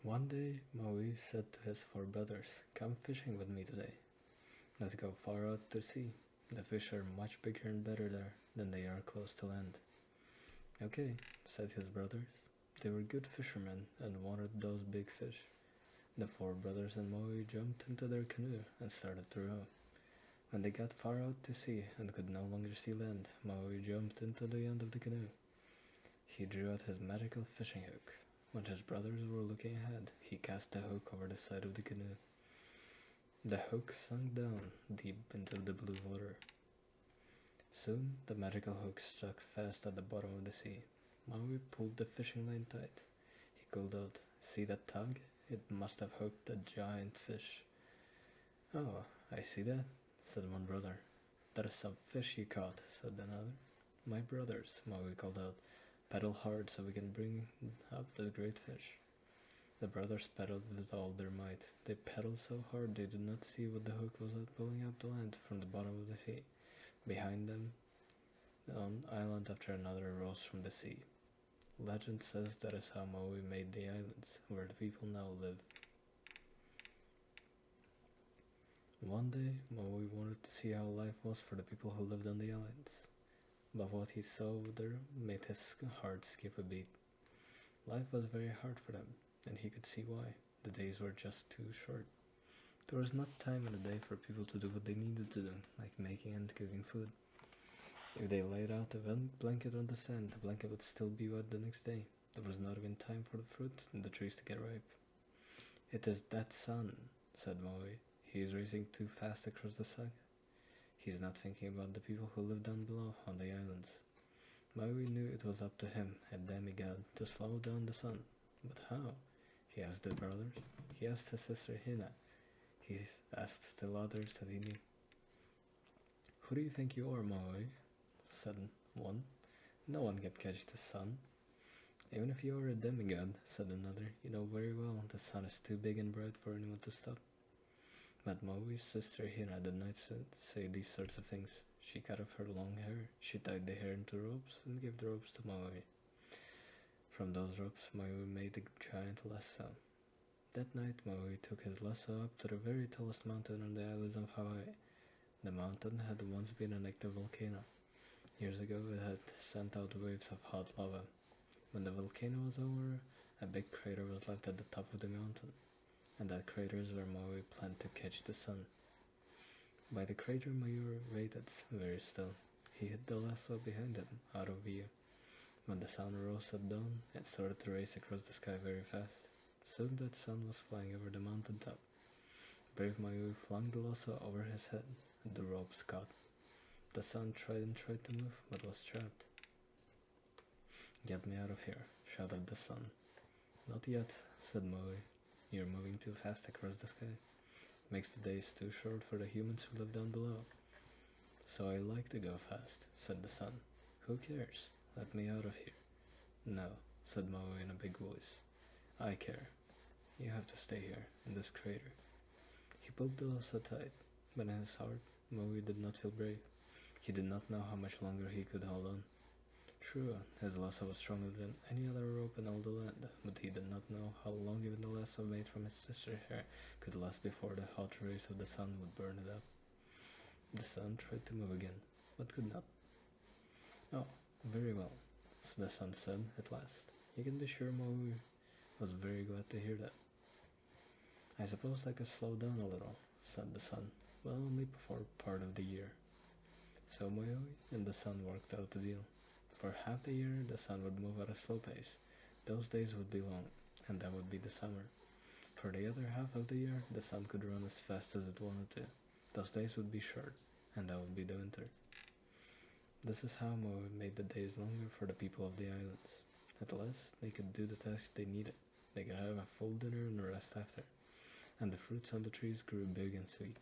One day, Maui said to his four brothers, "Come fishing with me today. Let's go far out to sea. The fish are much bigger and better there than they are close to land." "Okay," said his brothers. They were good fishermen and wanted those big fish. The four brothers and Maui jumped into their canoe and started to row. When they got far out to sea and could no longer see land, Maui jumped into the end of the canoe. He drew out his magical fishing hook. When his brothers were looking ahead, he cast the hook over the side of the canoe. The hook sunk down deep into the blue water. Soon, the magical hook stuck fast at the bottom of the sea. Maui pulled the fishing line tight. He called out, "See that tug? It must have hooked a giant fish." "Oh, I see that," said one brother. "That is some fish you caught," said another. "My brothers," Maui called out, "paddle hard so we can bring up the great fish." The brothers paddled with all their might. They paddled so hard they did not see what the hook was pulling up to land from the bottom of the sea. Behind them, one island after another rose from the sea. Legend says that is how Maui made the islands, where the people now live. One day, Maui wanted to see how life was for the people who lived on the islands. But what he saw there made his heart skip a beat. Life was very hard for them, and he could see why. The days were just too short. There was not time in the day for people to do what they needed to do, like making and cooking food. If they laid out a blanket on the sand, the blanket would still be wet the next day. There was not even time for the fruit and the trees to get ripe. "It is that sun," said Maui. "He is racing too fast across the sky. He is not thinking about the people who live down below on the islands." Maui knew it was up to him, a demigod, to slow down the sun. But how? He asked the brothers. He asked his sister Hina. He asked still others that he knew. "Who do you think you are, Maui?" said one. "No one can catch the sun." "Even if you are a demigod," said another, "you know very well the sun is too big and bright for anyone to stop." But Maui's sister Hina did not say these sorts of things. She cut off her long hair, she tied the hair into ropes, and gave the ropes to Maui. From those ropes, Maui made a giant lasso. That night, Maui took his lasso up to the very tallest mountain on the islands of Hawaii. The mountain had once been an active volcano. Years ago, it had sent out waves of hot lava. When the volcano was over, a big crater was left at the top of the mountain, and that crater is where Maui planned to catch the sun. By the crater, Maui waited, very still. He hid the lasso behind him, out of view. When the sun rose at dawn, it started to race across the sky very fast. Soon that sun was flying over the mountain top. Brave Maui flung the lasso over his head, and the ropes caught. The sun tried to move, but was trapped. "Get me out of here," shouted the sun. "Not yet," said Maui. "You're moving too fast across the sky. Makes the days too short for the humans who live down below." "So I like to go fast," said the sun. "Who cares? Let me out of here." "No," said Maui in a big voice. "I care. You have to stay here, in this crater." He pulled the lasso tight, but in his heart, Maui did not feel brave. He did not know how much longer he could hold on. True, his lasso was stronger than any other rope in all the land, but he did not know how long even the lasso made from his sister's hair could last before the hot rays of the sun would burn it up. The sun tried to move again, but could not. "Oh, very well," the sun said at last. You can be sure Maui was very glad to hear that. "I suppose I could slow down a little," said the sun, "but only for part of the year." So Maui and the sun worked out a deal. For half the year, the sun would move at a slow pace. Those days would be long, and that would be the summer. For the other half of the year, the sun could run as fast as it wanted to. Those days would be short, and that would be the winter. This is how Maui made the days longer for the people of the islands. At last, they could do the tasks they needed. They could have a full dinner and rest after. And the fruits on the trees grew big and sweet.